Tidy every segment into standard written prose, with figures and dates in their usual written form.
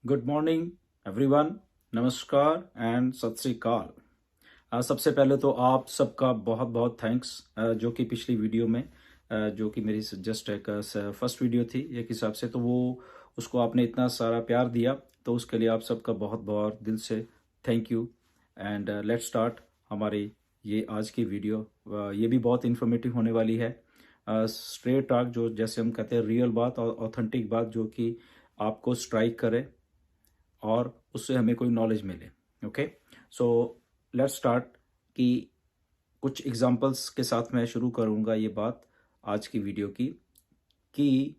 Good morning everyone. नमस्कार and सत श्री अकाल। सबसे पहले तो आप सबका बहुत बहुत थैंक्स, जो कि पिछली वीडियो में जो कि मेरी जस्ट एक फर्स्ट वीडियो थी एक हिसाब से, तो वो उसको आपने इतना सारा प्यार दिया, तो उसके लिए आप सबका बहुत बहुत दिल से thank you. And let's start हमारी ये आज की वीडियो। ये भी बहुत इन्फॉर्मेटिव होने वाली है। स्ट्रेट टॉक, जो जैसे हम कहते हैं रियल बात और ऑथेंटिक बात, जो कि आपको स्ट्राइक करे और उससे हमें कोई नॉलेज मिले। Okay, so let's start. कि कुछ एग्जांपल्स के साथ मैं शुरू करूंगा ये बात आज की वीडियो की, कि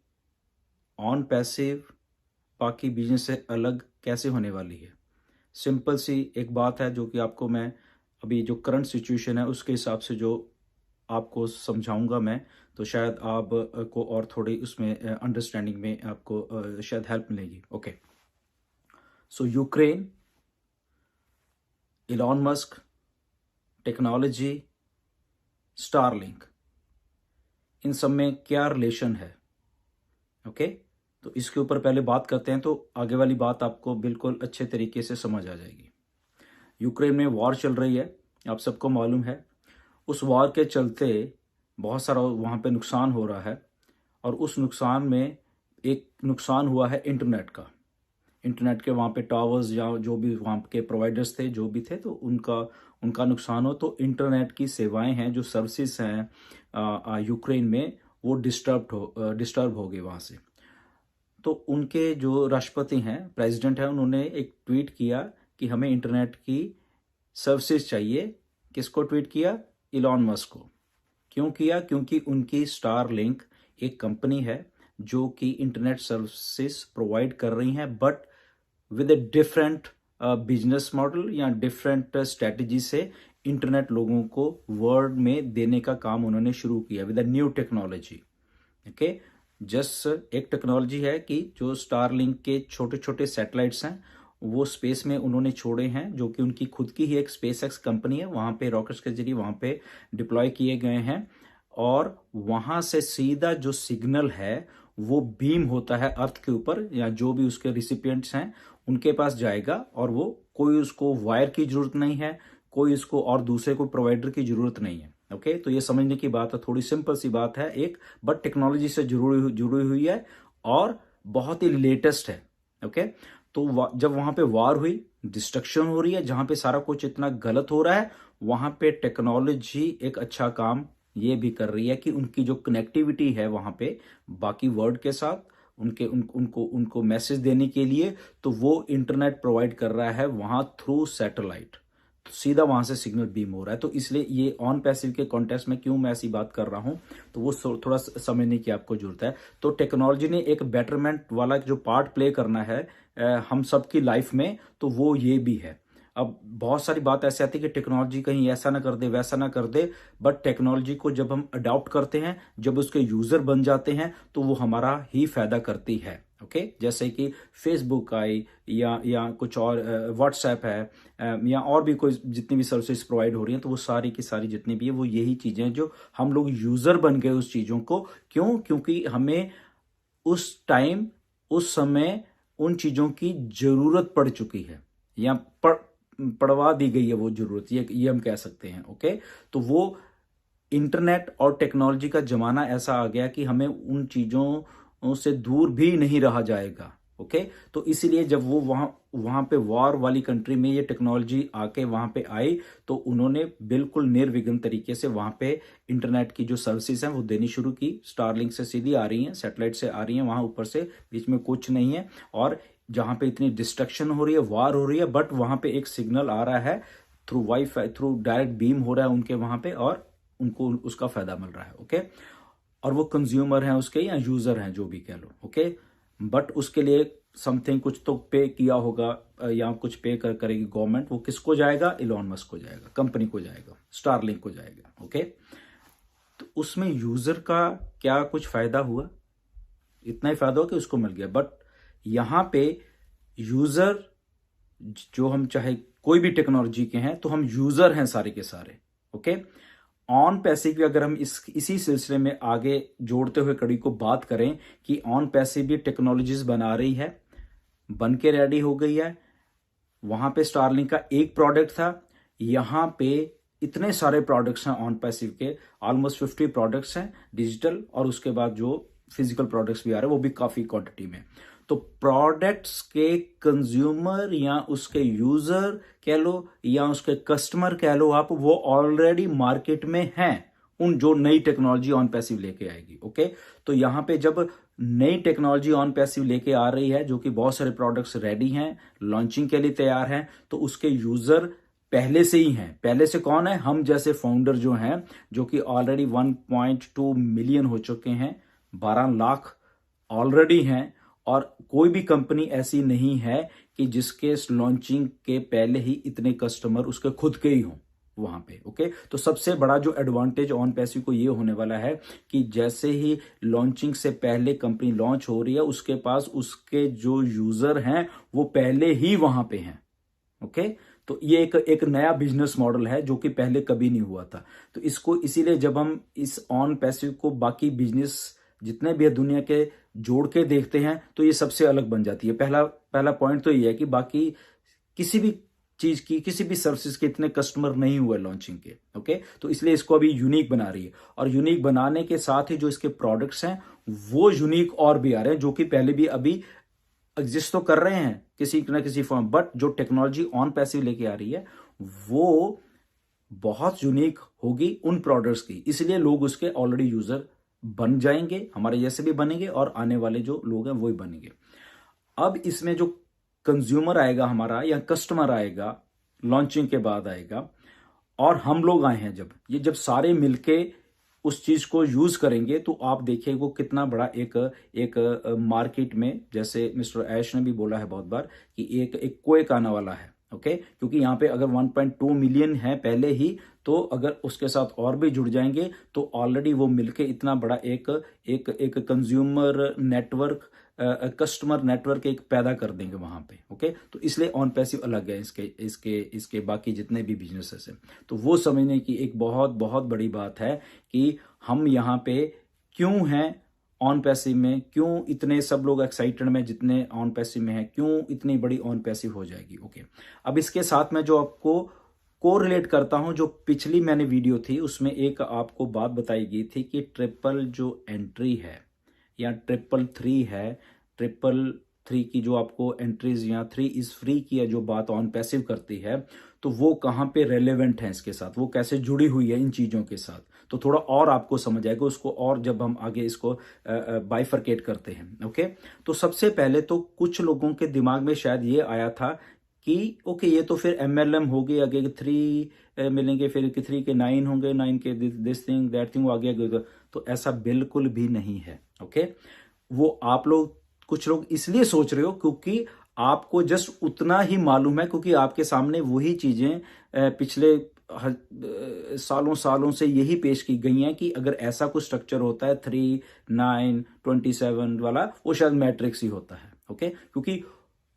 ऑन पैसिव बाकी बिजनेस से अलग कैसे होने वाली है। सिंपल सी एक बात है जो कि आपको मैं अभी जो करंट सिचुएशन है उसके हिसाब से जो आपको समझाऊंगा मैं, तो शायद आप को और थोड़ी उसमें अंडरस्टैंडिंग में आपको शायद हेल्प मिलेगी। Okay, so Ukraine, Elon Musk, technology, Starlink, इन सब में क्या रिलेशन है। ओके, तो इसके ऊपर पहले बात करते हैं, तो आगे वाली बात आपको बिल्कुल अच्छे तरीके से समझ आ जाएगी। यूक्रेन में वॉर चल रही है, आप सबको मालूम है। उस वॉर के चलते बहुत सारा वहाँ पे नुकसान हो रहा है, और उस नुकसान में एक नुकसान हुआ है इंटरनेट का। इंटरनेट के वहाँ पे टावर्स या जो भी वहाँ के प्रोवाइडर्स थे, जो भी थे, तो उनका उनका नुकसान हो, तो इंटरनेट की सेवाएं हैं, जो सर्विसेज हैं यूक्रेन में, वो डिस्टर्ब हो गई वहाँ से। तो उनके जो राष्ट्रपति हैं, प्रेसिडेंट हैं, उन्होंने एक ट्वीट किया कि हमें इंटरनेट की सर्विसेज चाहिए। किसको ट्वीट किया? इलॉन मस्क को। क्यों किया? क्योंकि उनकी स्टारलिंक एक कंपनी है जो कि इंटरनेट सर्विसेज प्रोवाइड कर रही है, but with a different business model या डिफरेंट स्ट्रेटजी से इंटरनेट लोगों को वर्ल्ड में देने का काम उन्होंने शुरू किया with a new technology. Okay, just एक टेक्नोलॉजी है कि जो स्टारलिंक के छोटे छोटे सैटेलाइट्स हैं वो स्पेस में उन्होंने छोड़े हैं, जो कि उनकी खुद की ही एक स्पेस एक्स कंपनी है, वहां पे रॉकेट्स के जरिए वहां पे डिप्लॉय किए गए हैं। और वहां से सीधा जो सिग्नल है वो बीम होता है अर्थ के ऊपर, या जो भी उसके रिसिपिएंट्स हैं उनके पास जाएगा, और वो कोई उसको वायर की जरूरत नहीं है, कोई उसको और दूसरे कोई प्रोवाइडर की जरूरत नहीं है। ओके, तो ये समझने की बात है, थोड़ी सिंपल सी बात है एक, बट टेक्नोलॉजी से जुड़ी हुई है और बहुत ही लेटेस्ट है। ओके, तो जब वहां पे वार हुई, डिस्ट्रक्शन हो रही है, जहां पे सारा कुछ इतना गलत हो रहा है, वहां पे टेक्नोलॉजी एक अच्छा काम ये भी कर रही है कि उनकी जो कनेक्टिविटी है वहां पे बाकी वर्ल्ड के साथ, उनको मैसेज देने के लिए, तो वो इंटरनेट प्रोवाइड कर रहा है वहां थ्रू सैटेलाइट, तो सीधा वहां से सिग्नल बीम हो रहा है। तो इसलिए ये ऑन पैसिव के कॉन्टेक्स्ट में क्यों मैं ऐसी बात कर रहा हूं, तो वो थोड़ा समझने की आपको जरूरत है। तो टेक्नोलॉजी ने एक बेटरमेंट वाला जो पार्ट प्ले करना है हम सबकी लाइफ में, तो वो ये भी है। अब बहुत सारी बात ऐसे आती है कि टेक्नोलॉजी कहीं ऐसा ना कर दे, वैसा ना कर दे, बट टेक्नोलॉजी को जब हम अडॉप्ट करते हैं, जब उसके यूजर बन जाते हैं, तो वो हमारा ही फायदा करती है। ओके, जैसे कि फेसबुक आई, या कुछ और व्हाट्सएप है, या और भी कोई जितनी भी सर्विसेज प्रोवाइड हो रही हैं, तो वो सारी की सारी जितनी भी है वो यही चीजें हैं जो हम लोग यूजर बन गए उस चीजों को। क्यों? क्योंकि हमें उस टाइम, उस समय उन चीजों की जरूरत पड़ चुकी है, या पड़वा दी गई है वो जरूरत, ये हम कह सकते हैं। ओके, तो वो इंटरनेट और टेक्नोलॉजी का जमाना ऐसा आ गया कि हमें उन चीजों से दूर भी नहीं रहा जाएगा। ओके, तो इसीलिए जब वो वहां वहां पे वॉर वाली कंट्री में ये टेक्नोलॉजी आके वहां पे आई, तो उन्होंने बिल्कुल निर्विघ्न तरीके से वहां पे इंटरनेट की जो सर्विसेज हैं वो देनी शुरू की। स्टारलिंक से सीधी आ रही हैं, सैटेलाइट से आ रही हैं, वहां ऊपर से, बीच में कुछ नहीं है। और जहां पे इतनी डिस्ट्रक्शन हो रही है, वार हो रही है, बट वहां पे एक सिग्नल आ रहा है through wifi, through direct beam हो रहा है उनके वहां पे, और उनको उसका फायदा मिल रहा है। ओके, और वो कंज्यूमर हैं उसके, या यूजर हैं, जो भी कह लो। ओके, बट उसके लिए समथिंग कुछ तो पे किया होगा, या कुछ पे करेगी गवर्नमेंट। वो किसको जाएगा? इलॉन मस्क को जाएगा, कंपनी को जाएगा, स्टारलिंक को जाएगा। ओके, तो उसमें यूजर का क्या कुछ फायदा हुआ? इतना ही फायदा हुआ कि उसको मिल गया, बट यहां पे यूजर, जो हम चाहे कोई भी टेक्नोलॉजी के हैं, तो हम यूजर हैं सारे के सारे। ओके, ऑन पैसिव की अगर हम इसी सिलसिले में आगे जोड़ते हुए कड़ी को बात करें कि ऑन पैसिव भी टेक्नोलॉजीज बना रही है, बन के रेडी हो गई है। वहां पे स्टारलिंक का एक प्रोडक्ट था, यहां पे इतने सारे प्रोडक्ट्स हैं ऑन पैसिव के, ऑलमोस्ट 50 प्रोडक्ट्स हैं डिजिटल, और उसके बाद जो फिजिकल प्रोडक्ट्स भी आ रहे हैं वो भी काफी क्वांटिटी में। तो प्रोडक्ट्स के कंज्यूमर या उसके यूजर कह लो या उसके कस्टमर कह लो आप, वो ऑलरेडी मार्केट में हैं, उन जो नई टेक्नोलॉजी ऑन पैसिव लेके आएगी। ओके, तो यहां पे जब नई टेक्नोलॉजी ऑन पैसिव लेके आ रही है, जो कि बहुत सारे प्रोडक्ट्स रेडी हैं, लॉन्चिंग के लिए तैयार हैं, तो उसके यूजर पहले से ही हैं। पहले से कौन है? हम जैसे फाउंडर जो हैं, जो कि ऑलरेडी 1.2 मिलियन हो चुके हैं, 12 लाख ऑलरेडी हैं, और कोई भी कंपनी ऐसी नहीं है कि जिसके लॉन्चिंग के पहले ही इतने कस्टमर उसके खुद के ही हों वहां पे। ओके, तो सबसे बड़ा जो एडवांटेज ऑन पैसिव को ये होने वाला है कि जैसे ही लॉन्चिंग से पहले कंपनी लॉन्च हो रही है, उसके पास उसके जो यूजर हैं वो पहले ही वहां पे हैं। ओके, तो ये एक नया बिजनेस मॉडल है जो कि पहले कभी नहीं हुआ था। तो इसको इसीलिए जब हम इस ऑन पैसिव को बाकी बिजनेस जितने भी है दुनिया के जोड़ के देखते हैं, तो ये सबसे अलग बन जाती है। पहला पॉइंट तो ये है कि बाकी किसी भी चीज की, किसी भी सर्विसेज के इतने कस्टमर नहीं हुए लॉन्चिंग के। ओके, तो इसलिए इसको अभी यूनिक बना रही है, और यूनिक बनाने के साथ ही जो इसके प्रोडक्ट्स हैं वो यूनिक और भी आ रहे हैं, जो कि पहले भी अभी एग्जिस्ट तो कर रहे हैं किसी न किसी फॉर्म, बट जो टेक्नोलॉजी ऑन पैसिव लेके आ रही है वो बहुत यूनिक होगी उन प्रोडक्ट्स की, इसलिए लोग उसके ऑलरेडी यूजर बन जाएंगे, हमारे जैसे भी बनेंगे, और आने वाले जो लोग हैं वो ही बनेंगे। अब इसमें जो कंज्यूमर आएगा हमारा या कस्टमर आएगा, लॉन्चिंग के बाद आएगा, और हम लोग आए हैं जब सारे मिलके उस चीज को यूज करेंगे, तो आप देखिए वो कितना बड़ा एक मार्केट में, जैसे मिस्टर ऐश ने भी बोला है बहुत बार कि एक कोएक आने वाला है। ओके, क्योंकि यहाँ पे अगर 1.2 मिलियन है पहले ही, तो अगर उसके साथ और भी जुड़ जाएंगे तो ऑलरेडी वो मिलके इतना बड़ा एक कंज्यूमर नेटवर्क, कस्टमर नेटवर्क एक पैदा कर देंगे वहां पे। ओके, तो इसलिए ऑन पैसिव अलग है इसके बाकी जितने भी बिजनेसेस हैं। तो वो समझने की एक बहुत बहुत बड़ी बात है कि हम यहाँ पे क्यों हैं ऑन पैसिव में, क्यों इतने सब लोग एक्साइटेड में जितने ऑन पैसिव में हैं, क्यों इतनी बड़ी ऑन पैसिव हो जाएगी। ओके, अब इसके साथ में जो आपको को रिलेट करता हूं, जो पिछली मैंने वीडियो थी उसमें एक आपको बात बताई गई थी कि ट्रिपल जो एंट्री है या 333 है, 333 की जो आपको एंट्रीज या 3 इज फ्री की है जो बात ऑन पैसिव करती है, तो वो कहां पे रेलेवेंट है इसके साथ, वो कैसे जुड़ी हुई है इन चीजों के साथ, तो थोड़ा और आपको समझ आएगा उसको, और जब हम आगे इसको बाइफरकेट करते हैं। ओके, तो सबसे पहले तो कुछ लोगों के दिमाग में शायद ये आया था कि ओके ये तो फिर MLM हो गई, आगे 3 मिलेंगे, फिर 3 के 9 होंगे, 9 के दिस थिंग दैट थिंग, आगे। तो ऐसा बिल्कुल भी नहीं है। ओके, वो आप लोग कुछ लोग इसलिए सोच रहे हो क्योंकि आपको जस्ट उतना ही मालूम है, क्योंकि आपके सामने वही चीजें पिछले सालों से यही पेश की गई हैं कि अगर ऐसा कुछ स्ट्रक्चर होता है 3, 9, 27 वाला, वो शायद मैट्रिक्स ही होता है। ओके, क्योंकि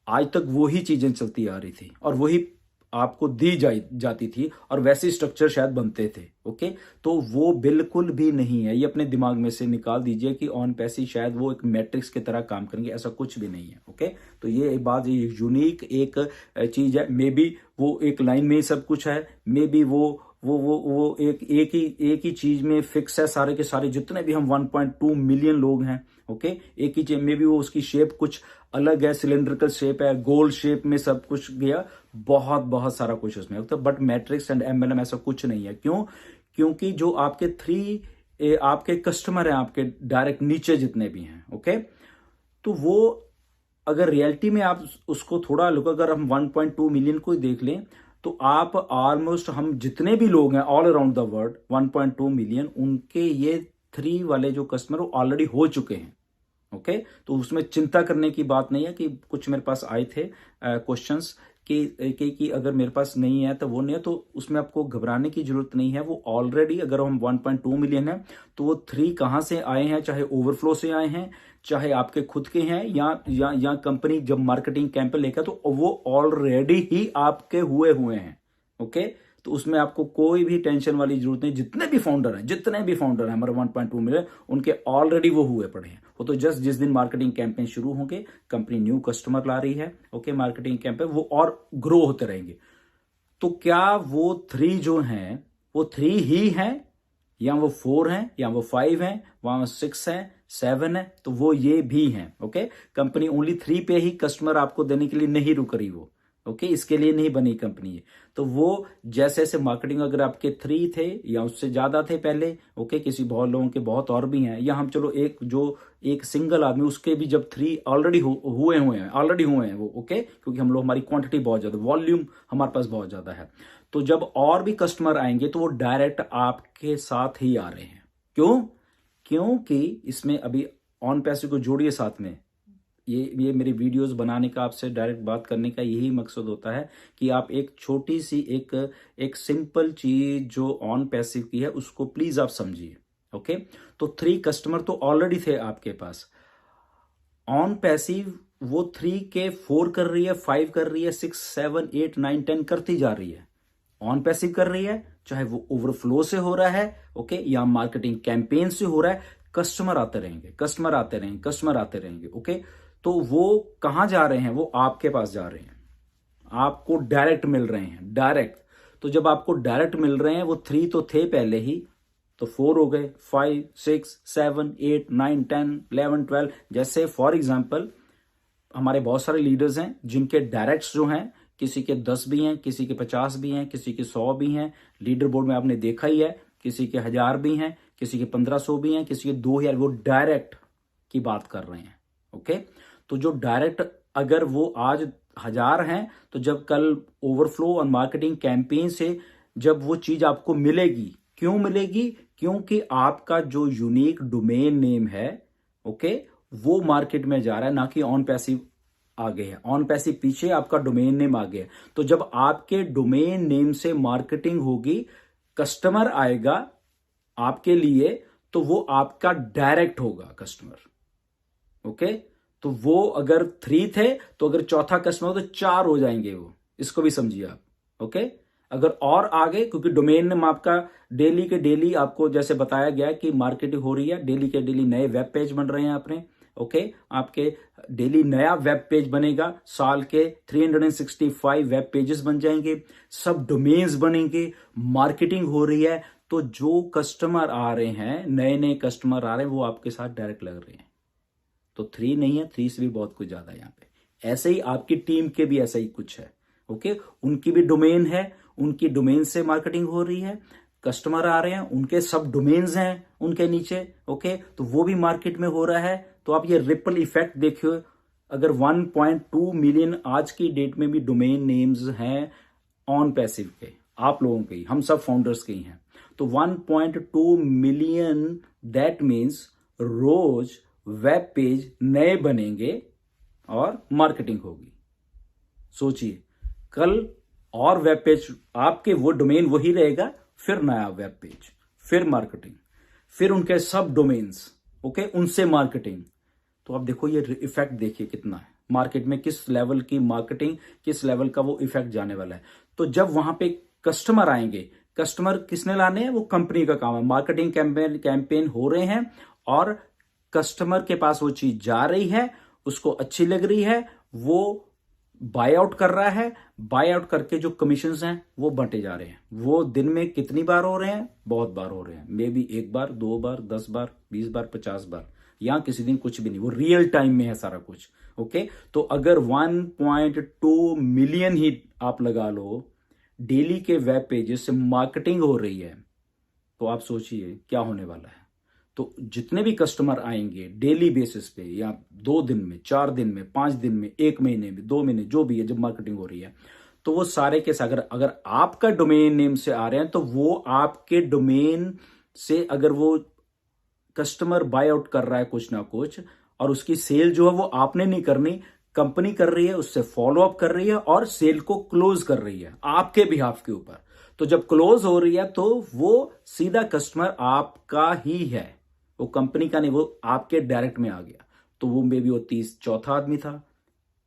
आज तक वही चीजें चलती आ रही थी और वही आपको दी जाती थी और वैसे स्ट्रक्चर शायद बनते थे। ओके, तो वो बिल्कुल भी नहीं है, ये अपने दिमाग में से निकाल दीजिए कि ऑन पैसिव शायद वो एक मैट्रिक्स की तरह काम करेंगे, ऐसा कुछ भी नहीं है। ओके, तो ये एक बात, ये यूनिक एक चीज है। मे बी वो एक लाइन में ही सब कुछ है, मे बी वो एक ही चीज में फिक्स है, सारे के सारे जितने भी हम 1.2 मिलियन लोग हैं। ओके, एक ही चीज में भी वो उसकी शेप कुछ अलग है, सिलेंड्रिकल शेप है, गोल्ड शेप में सब कुछ गया, बहुत सारा कुछ उसमें होता है, बट मैट्रिक्स एंड MLM ऐसा कुछ नहीं है। क्यों? क्योंकि जो आपके 3 आपके कस्टमर हैं, आपके डायरेक्ट नीचे जितने भी हैं, ओके, तो वो अगर रियलिटी में आप उसको थोड़ा लुक, अगर हम 1.2 मिलियन को देख लें, तो आप ऑलमोस्ट हम जितने भी लोग हैं all around the world 1.2 million, उनके ये 3 वाले जो कस्टमर वो ऑलरेडी हो चुके हैं। ओके, तो उसमें चिंता करने की बात नहीं है कि कुछ मेरे पास आए थे क्वेश्चंस कि अगर मेरे पास नहीं है तो वो नहीं है, तो उसमें आपको घबराने की जरूरत नहीं है। वो ऑलरेडी अगर हम 1.2 मिलियन है तो वो 3 कहां से आए हैं, चाहे ओवरफ्लो से आए हैं, चाहे आपके खुद के हैं, या कंपनी जब मार्केटिंग कैंपेन लेकर, तो वो ऑलरेडी ही आपके हुए हैं। ओके, तो उसमें आपको कोई भी टेंशन वाली जरूरत नहीं। जितने भी फाउंडर हैं हमारे 1.2 मिलियन, उनके ऑलरेडी वो हुए पड़े हैं। वो तो जस्ट जिस दिन मार्केटिंग कैंपेन शुरू होंगे, कंपनी न्यू कस्टमर ला रही है, ओके, मार्केटिंग कैंपेन वो और ग्रो होते रहेंगे। तो क्या वो 3 जो हैं वो 3 ही हैं, या वो 4 हैं, या वो 5 हैं, वहां 6 हैं, 7 है, तो वो ये भी हैं। ओके, कंपनी ओनली 3 पे ही कस्टमर आपको देने के लिए नहीं रुक रही वो। ओके, इसके लिए नहीं बनी कंपनी है। तो वो जैसे जैसे मार्केटिंग, अगर आपके 3 थे या उससे ज्यादा थे पहले, ओके, किसी बहुत लोगों के बहुत और भी हैं, या हम चलो एक सिंगल आदमी उसके भी जब 3 ऑलरेडी हुए हैं वो, ओके, क्योंकि हम लोग, हमारी क्वांटिटी बहुत ज्यादा, वॉल्यूम हमारे पास बहुत ज्यादा है। तो जब और भी कस्टमर आएंगे तो वो डायरेक्ट आपके साथ ही आ रहे हैं। क्योंकि इसमें अभी ऑन पैसिव को जोड़िए साथ में। ये मेरी वीडियोस बनाने का, आपसे डायरेक्ट बात करने का यही मकसद होता है कि आप एक छोटी सी एक सिंपल चीज जो ऑन पैसिव की है उसको प्लीज आप समझिए। ओके, तो 3 कस्टमर तो ऑलरेडी थे आपके पास। ऑन पैसिव वो 3 के 4 कर रही है, 5 कर रही है, 6, 7, 8, 9, 10 करती जा रही है। ऑन पैसिव कर रही है, चाहे वो ओवरफ्लो से हो रहा है, ओके, या मार्केटिंग कैंपेन से हो रहा है, कस्टमर आते रहेंगे। ओके, तो वो कहां जा रहे हैं? वो आपके पास जा रहे हैं, आपको डायरेक्ट मिल रहे हैं, डायरेक्ट। तो जब आपको डायरेक्ट मिल रहे हैं, वो 3 तो थे पहले ही, तो 4 हो गए, 5, 6, 7, 8, 9, 10, 11, 12। जैसे फॉर एग्जाम्पल हमारे बहुत सारे लीडर्स हैं जिनके डायरेक्ट्स जो हैं, किसी के 10 भी हैं, किसी के 50 भी हैं, किसी के 100 भी हैं। लीडर बोर्ड में आपने देखा ही है, किसी के 1000 भी हैं, किसी के 1500 भी हैं, किसी के 2000। वो डायरेक्ट की बात कर रहे हैं। ओके, तो जो डायरेक्ट, अगर वो आज 1000 हैं, तो जब कल ओवरफ्लो और मार्केटिंग कैंपेन से जब वो चीज आपको मिलेगी, क्यों मिलेगी? क्योंकि आपका जो यूनिक डोमेन नेम है, ओके, वो मार्केट में जा रहा है, ना कि ऑन पैसिव आगे है। ऑन पैसिव पीछे, आपका डोमेन नेम आगे है। तो जब आपके डोमेन नेम से मार्केटिंग होगी, कस्टमर आएगा आपके लिए, तो वो आपका डायरेक्ट होगा कस्टमर। ओके, तो वो अगर 3 थे, तो अगर चौथा कस्टमर तो 4 हो जाएंगे वो। इसको भी समझिए आप। ओके, अगर और आगे, क्योंकि डोमेन नेम आपका डेली के डेली, आपको जैसे बताया गया कि मार्केटिंग हो रही है, डेली के डेली नए वेब पेज बन रहे हैं अपने। ओके, आपके डेली नया वेब पेज बनेगा, साल के 365 वेब पेजेस बन जाएंगे, सब डोमेन्स बनेंगे, मार्केटिंग हो रही है। तो जो कस्टमर आ रहे हैं, नए नए कस्टमर आ रहे हैं, वो आपके साथ डायरेक्ट लग रहे हैं। तो 3 नहीं है, 3 से भी बहुत कुछ ज्यादा है यहाँ पे। ऐसे ही आपकी टीम के भी ऐसा ही कुछ है। ओके, उनकी भी डोमेन है, उनकी डोमेन से मार्केटिंग हो रही है, कस्टमर आ रहे हैं, उनके सब डोमेन्स हैं उनके नीचे। ओके, तो वो भी मार्केट में हो रहा है। तो आप ये रिपल इफेक्ट देखिए, अगर 1.2 मिलियन आज की डेट में भी डोमेन नेम्स हैं ऑन पैसिव के, आप लोगों के ही, हम सब फाउंडर्स के ही हैं, तो 1.2 मिलियन, दैट मीन्स रोज वेब पेज नए बनेंगे और मार्केटिंग होगी। सोचिए, कल और वेब पेज आपके, वो डोमेन वही रहेगा, फिर नया वेब पेज, फिर मार्केटिंग, फिर उनके सब डोमेन्स, ओके, उनसे मार्केटिंग। तो आप देखो, ये इफेक्ट देखिए कितना है मार्केट में, किस लेवल की मार्केटिंग, किस लेवल का वो इफेक्ट जाने वाला है। तो जब वहां पे कस्टमर आएंगे, कस्टमर किसने लाने हैं? वो कंपनी का काम है। मार्केटिंग कैंपेन हो रहे हैं और कस्टमर के पास वो चीज जा रही है, उसको अच्छी लग रही है, वो बाय आउट कर रहा है। बाय आउट करके जो कमीशंस हैं वो बंटे जा रहे हैं। वो दिन में कितनी बार हो रहे हैं? बहुत बार हो रहे हैं। मे बी 1 बार, 2 बार, 10 बार, 20 बार, 50 बार, या किसी दिन कुछ भी नहीं। वो रियल टाइम में है सारा कुछ। ओके, तो अगर 1.2 मिलियन ही आप लगा लो डेली के वेब पेजेस से मार्केटिंग हो रही है, तो आप सोचिए क्या होने वाला है। तो जितने भी कस्टमर आएंगे डेली बेसिस पे, या 2 दिन में, 4 दिन में, 5 दिन में, 1 महीने में, 2 महीने, जो भी है, जब मार्केटिंग हो रही है, तो वो सारे के साथ, अगर आपका डोमेन नेम से आ रहे हैं, तो वो आपके डोमेन से, अगर वो कस्टमर बाय आउट कर रहा है कुछ ना कुछ, और उसकी सेल जो है वो आपने नहीं करनी, कंपनी कर रही है, उससे फॉलो अप कर रही है और सेल को क्लोज कर रही है आपके बिहाफ के ऊपर। तो जब क्लोज हो रही है, तो वो सीधा कस्टमर आपका ही है, वो कंपनी का नहीं, वो आपके डायरेक्ट में आ गया। तो वो मे बी वो 30 चौथा आदमी था,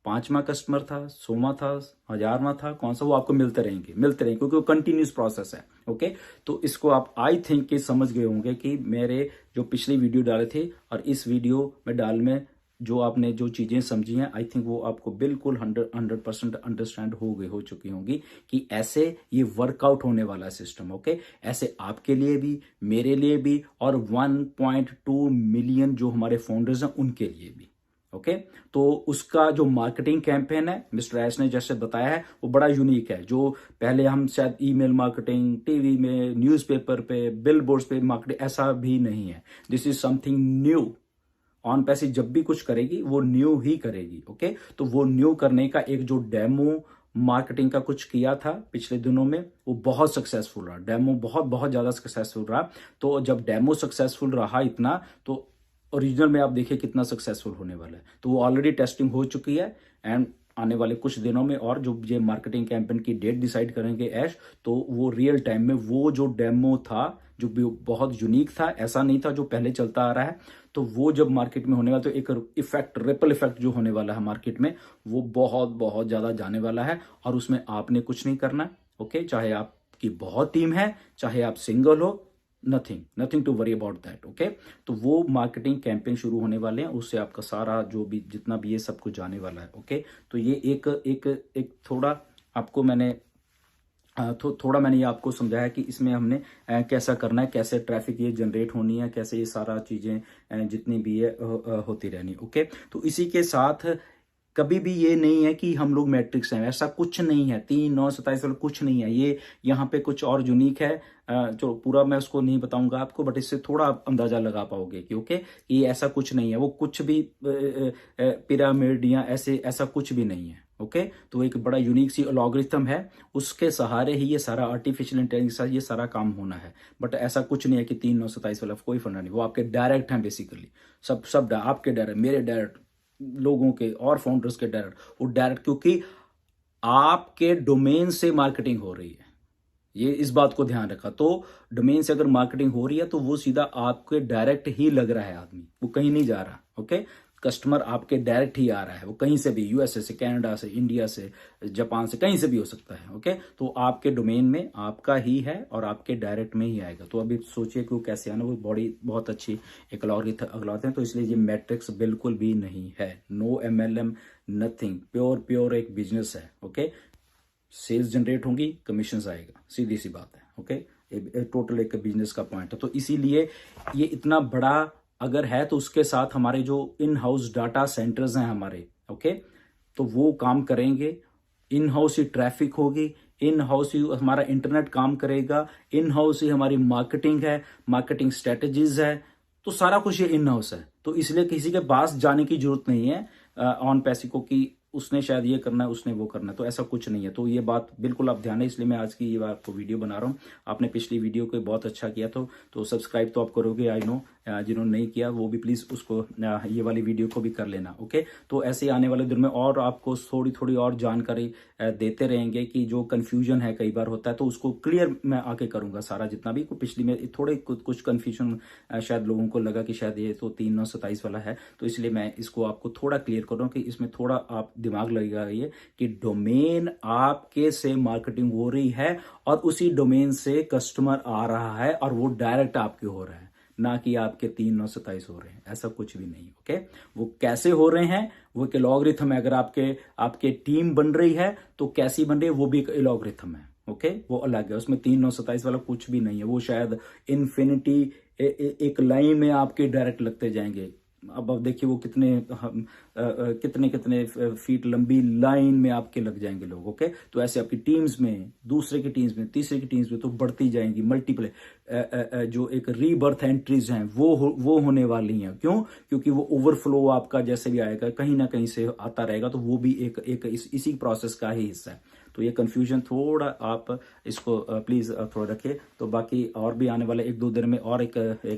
5वां कस्टमर था, 100वां था, 1000वां था, कौन सा, वो आपको मिलते रहेंगे क्योंकि वो कंटिन्यूस प्रोसेस है। ओके, तो इसको आप आई थिंक कि समझ गए होंगे कि मेरे जो पिछली वीडियो डाले थे और इस वीडियो में डाल में जो आपने जो चीजें समझी हैं, आई थिंक वो आपको बिल्कुल 100% अंडरस्टैंड हो चुकी होंगी कि ऐसे ये वर्कआउट होने वाला सिस्टम। ओके, ऐसे आपके लिए भी, मेरे लिए भी, और 1.2 मिलियन जो हमारे फाउंडर्स हैं उनके लिए भी। ओके, तो उसका जो मार्केटिंग कैंपेन है, मिस्टर एस ने जैसे बताया है, वो बड़ा यूनिक है। जो पहले हम शायद ईमेल मार्केटिंग, टीवी में, न्यूज़पेपर पे, बिलबोर्ड्स पे मार्केटिंग, ऐसा भी नहीं है। This is something new. On पैसे जब भी कुछ करेगी वो न्यू ही करेगी। ओके, तो वो न्यू करने का एक जो डेमो मार्केटिंग का कुछ किया था पिछले दिनों में, वो बहुत सक्सेसफुल रहा। डेमो बहुत बहुत ज्यादा सक्सेसफुल रहा। तो जब डेमो सक्सेसफुल रहा इतना, तो ओरिजिनल में आप देखिए कितना सक्सेसफुल होने वाला है। तो वो ऑलरेडी टेस्टिंग हो चुकी है एंड आने वाले कुछ दिनों में, और जो ये मार्केटिंग कैंपेन की डेट डिसाइड करेंगे ऐश, तो वो रियल टाइम में वो जो डेमो था जो बहुत यूनिक था, ऐसा नहीं था जो पहले चलता आ रहा है, तो वो जब मार्केट में होने वाला, तो एक इफेक्ट, रिपल इफेक्ट जो होने वाला है मार्केट में, वो बहुत बहुत ज्यादा जाने वाला है। और उसमें आपने कुछ नहीं करना। ओके, चाहे आपकी बहुत टीम है, चाहे आप सिंगल हो, nothing to worry about that. Okay, तो वो मार्केटिंग कैंपेन शुरू होने वाले हैं, उससे आपका सारा जो भी जितना भी ये सब कुछ जाने वाला है। ओके, तो ये एक थोड़ा आपको मैंने थोड़ा मैंने ये आपको समझाया कि इसमें हमने कैसा करना है, कैसे ट्रैफिक ये जनरेट होनी है, कैसे ये सारा चीजें जितनी भी है होती रहनी। ओके, तो इसी के साथ कभी भी ये नहीं है कि हम लोग मैट्रिक्स हैं, ऐसा कुछ नहीं है। 3, 9, 27 वाला कुछ नहीं है। ये यहाँ पे कुछ और यूनिक है, जो पूरा मैं उसको नहीं बताऊंगा आपको, बट इससे थोड़ा आप अंदाजा लगा पाओगे कि ओके, ये ऐसा कुछ नहीं है। वो कुछ भी पिरामिड या ऐसा कुछ भी नहीं है। ओके, तो एक बड़ा यूनिक सी अलॉग्रिथम है, उसके सहारे ही ये सारा आर्टिफिशियल इंटेलिजेंस, ये सारा काम होना है। बट ऐसा कुछ नहीं है कि 3, 9, 27 वाला कोई फंडा नहीं। वो आपके डायरेक्ट हैं बेसिकली, सब आपके डायरेक्ट, मेरे डायरेक्ट, लोगों के और फाउंडर्स के डायरेक्ट, वो डायरेक्ट, क्योंकि आपके डोमेन से मार्केटिंग हो रही है। ये इस बात को ध्यान रखा। तो डोमेन से अगर मार्केटिंग हो रही है तो वो सीधा आपके डायरेक्ट ही लग रहा है आदमी, वो कहीं नहीं जा रहा। ओके, कस्टमर आपके डायरेक्ट ही आ रहा है, वो कहीं से भी, यूएसए से, कनाडा से, इंडिया से, जापान से, कहीं से भी हो सकता है। ओके, तो आपके डोमेन में आपका ही है और आपके डायरेक्ट में ही आएगा। तो अभी सोचिए कि वो कैसे आना, वो बड़ी बहुत अच्छी एक अलॉरिथम है। तो इसलिए ये मैट्रिक्स बिल्कुल भी नहीं है, नो MLM, नथिंग, प्योर एक बिजनेस है। ओके, सेल्स जनरेट होंगी, कमीशन आएगा, सीधी सी बात है। ओके, टोटल एक बिजनेस का पॉइंट है। तो इसीलिए ये इतना बड़ा अगर है, तो उसके साथ हमारे जो इन हाउस डाटा सेंटर्स हैं हमारे, ओके, तो वो काम करेंगे। इन हाउस ही ट्रैफिक होगी, इन हाउस ही हमारा इंटरनेट काम करेगा, इन हाउस ही हमारी मार्केटिंग है, मार्केटिंग स्ट्रेटेजीज है, तो सारा कुछ ये इन हाउस है। तो इसलिए किसी के पास जाने की जरूरत नहीं है ऑन पैसिको की उसने शायद ये करना है, उसने वो करना है, तो ऐसा कुछ नहीं है। तो ये बात बिल्कुल आप ध्यान है, इसलिए मैं आज की ये आपको वीडियो बना रहा हूँ। आपने पिछली वीडियो को बहुत अच्छा किया तो सब्सक्राइब तो आप करोगे, आई नो। जिन्होंने नहीं किया वो भी प्लीज उसको ये वाली वीडियो को भी कर लेना। ओके, तो ऐसे आने वाले दिन में और आपको थोड़ी और जानकारी देते रहेंगे कि जो कंफ्यूजन है कई बार होता है, तो उसको क्लियर मैं आके करूंगा सारा जितना भी। पिछली में थोड़े कुछ कंफ्यूजन शायद लोगों को लगा कि शायद ये तो 3, 9, 27 वाला है, तो इसलिए मैं इसको आपको थोड़ा क्लियर कर रहा हूँ कि इसमें थोड़ा आप दिमाग लगाइए कि डोमेन आपके से मार्केटिंग हो रही है और उसी डोमेन से कस्टमर आ रहा है और वो डायरेक्ट आपके हो रहा है, ना कि आपके 3, 9, 27 हो रहे हैं, ऐसा कुछ भी नहीं। ओके, वो कैसे हो रहे हैं, वो एक लॉगरिथम है। अगर आपके टीम बन रही है तो कैसी बन रही है, वो भी एक लॉगरिथम है। ओके, वो अलग है, उसमें 3, 9, 27 वाला कुछ भी नहीं है। वो शायद इन्फिनिटी एक लाइन में आपके डायरेक्ट लगते जाएंगे। अब देखिए वो कितने फीट लंबी लाइन में आपके लग जाएंगे लोग। ओके, तो ऐसे आपकी टीम्स में, दूसरे की टीम्स में, तीसरे की टीम्स में तो बढ़ती जाएंगी। मल्टीपल जो एक रीबर्थ एंट्रीज हैं वो होने वाली हैं। क्यों? क्योंकि वो ओवरफ्लो आपका जैसे भी आएगा कहीं ना कहीं से आता रहेगा, तो वो भी इसी प्रोसेस का ही हिस्सा है। तो ये कंफ्यूजन थोड़ा आप इसको प्लीज थोड़ा रखिए। तो बाकी और भी आने वाले 1-2 दिन में और एक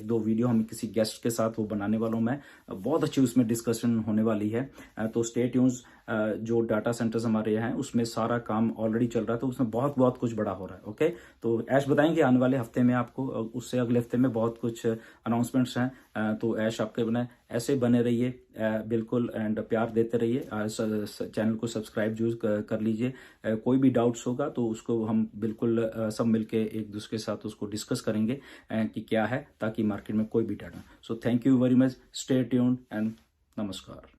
2 वीडियो हम किसी गेस्ट के साथ वो बनाने वाला हूं मैं, बहुत अच्छी उसमें डिस्कशन होने वाली रही है। तो स्टे ट्यून्स, जो डाटा सेंटर्स हमारे हैं उसमें सारा काम ऑलरेडी चल रहा है, तो उसमें बहुत बहुत कुछ बड़ा हो रहा है। ओके, तो ऐश बताएंगे आने वाले हफ्ते में आपको, उससे अगले हफ्ते में बहुत कुछ अनाउंसमेंट्स हैं। तो ऐश आपके बने ऐसे बने रहिए बिल्कुल, एंड प्यार देते रहिए। चैनल को सब्सक्राइब जरूर कर लीजिए। कोई भी डाउट्स होगा तो उसको हम बिल्कुल सब मिलके एक दूसरे के साथ उसको डिस्कस करेंगे कि क्या है, ताकि मार्केट में कोई भी data. So thank you very much, stay tuned and नमस्कार।